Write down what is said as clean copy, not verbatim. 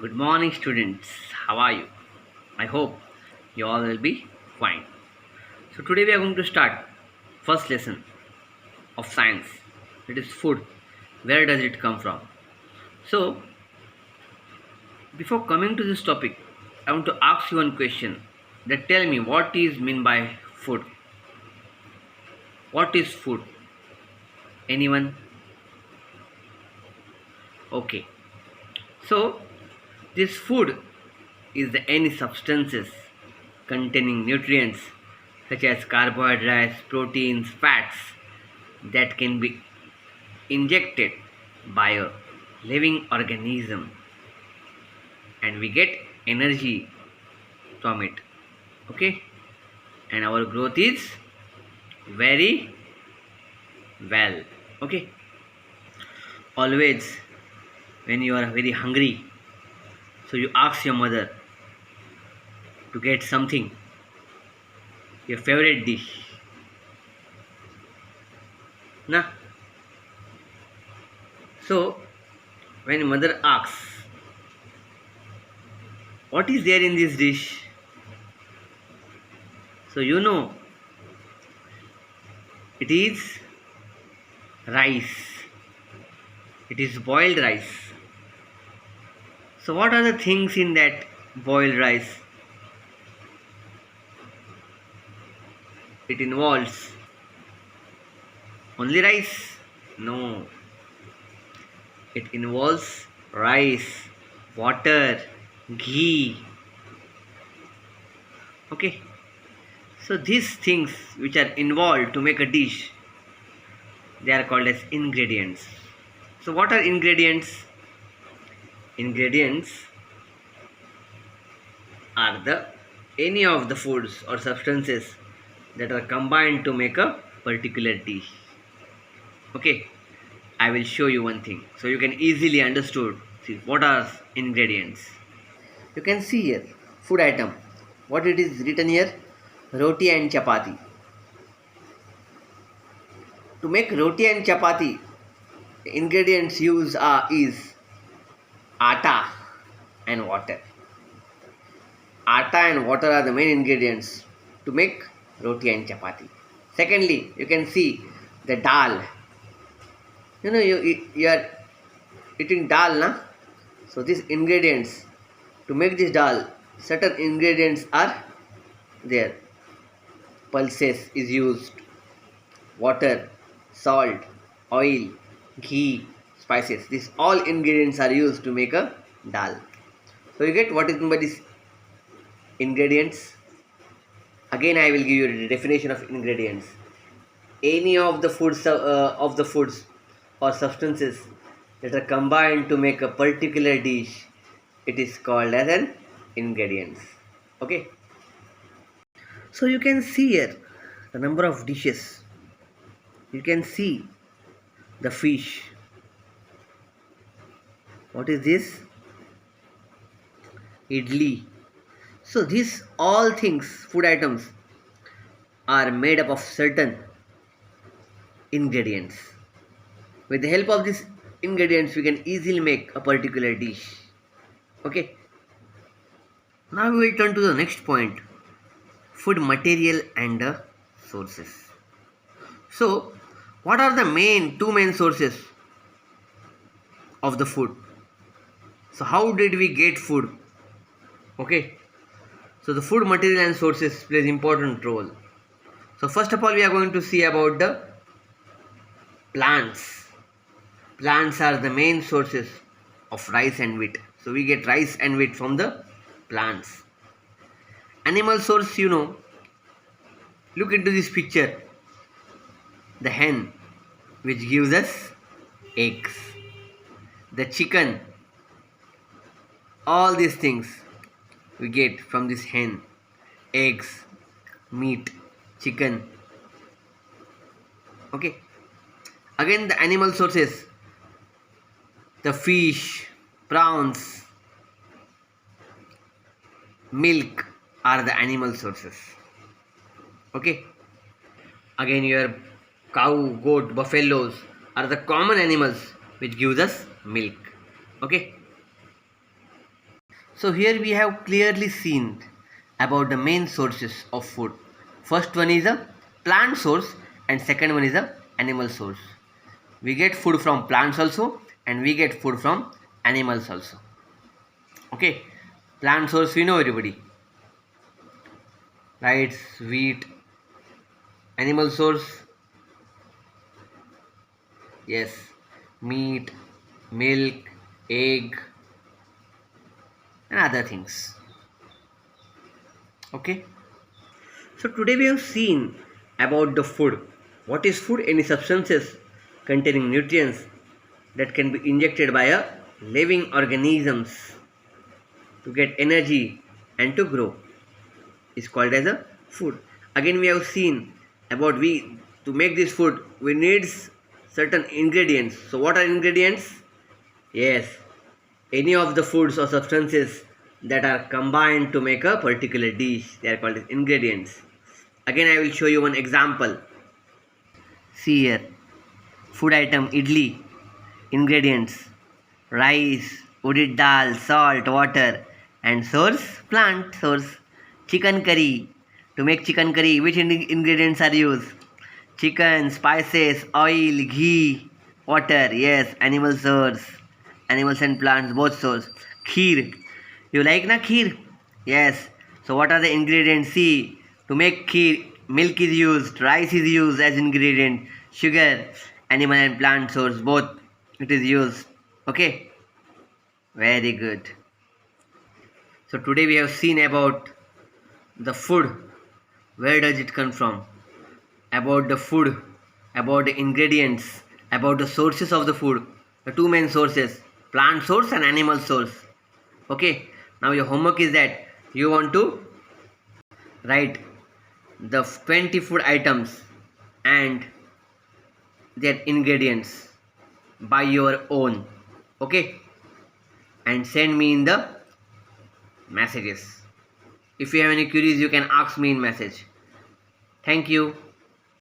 Good morning, students. How are you? I hope you all will be fine. So, today we are going to start first lesson of science. It is food. Where does it come from? So, before coming to this topic, I want to ask you one question. That tell me what is mean by food? What is food? Anyone? Okay. So, this food is the any substances containing nutrients such as carbohydrates, proteins, fats that can be injected by a living organism and we get energy from it. Okay? And our growth is very well. Okay? Always when you are very hungry, so you ask your mother to get something, your favorite dish. Na? So when mother asks, what is there in this dish? So you know it is rice. It is boiled rice. So what are the things in that boiled rice? It involves only rice? No. It involves rice, water, ghee. Okay. So these things which are involved to make a dish, they are called as ingredients. So what are ingredients? Ingredients are the any of the foods or substances that are combined to make a particular dish. Okay, I will show you one thing so you can easily understood. See what are ingredients. You can see here food item. What it is written here? Roti and chapati. To make roti and chapati, the ingredients used is atta and water. Atta and water are the main ingredients to make roti and chapati. Secondly, you can see the dal. You know you are eating dal, na? So these ingredients to make this dal, certain ingredients are there. Pulses is used, water, salt, oil, ghee, spices. These all ingredients are used to make a dal. So you get what is meant by these ingredients. Again, I will give you the definition of ingredients. Any of the foods or substances that are combined to make a particular dish, it is called as an ingredients. Okay. So you can see here the number of dishes. You can see the fish. What is this? Idli. So these all things, food items, are made up of certain ingredients. With the help of these ingredients, we can easily make a particular dish. Okay. Now we will turn to the next point: food material and the sources. So, what are the two main sources of the food? So, how did we get food? Okay. So, the food material and sources plays important role. So, first of all, we are going to see about the plants. Plants are the main sources of rice and wheat. So, we get rice and wheat from the plants. Animal source, look into this picture. The hen, which gives us eggs. The chicken, all these things we get from this hen. Eggs, meat, chicken. Okay. Again, the animal sources, the fish, prawns, milk are the animal sources. Okay. Again, your cow, goat, buffaloes are the common animals which gives us milk. Okay. So here we have clearly seen about the main sources of food. First one is a plant source and second one is a animal source. We get food from plants also and we get food from animals also. Okay, plant source we know everybody. Rice, wheat. Animal source, yes, meat, milk, egg and other things. Okay, so today we have seen about the food. What is food? Any substances containing nutrients that can be injected by a living organisms to get energy and to grow is called as a food. Again we have seen about we to make this food we need certain ingredients. So what are ingredients? Yes, any of the foods or substances that are combined to make a particular dish, they are called as ingredients. Again I will show you one example. See here, food item idli, ingredients rice, urad dal, salt, water, and source plant source. Chicken curry, to make chicken curry which ingredients are used? Chicken, spices, oil, ghee, water. Yes, animal source, animals and plants both source. Kheer, you like na kheer? Yes, so what are the ingredients? See, to make kheer milk is used, rice is used as ingredient, sugar, animal and plant source both it is used. Okay, very good. So today we have seen about the food, where does it come from, about the food, about the ingredients, about the sources of the food, the two main sources, plant source and animal source. Okay, now your homework is that you want to write the 20 food items and their ingredients by your own. Okay, and send me in the messages. If you have any queries, you can ask me in message. Thank you.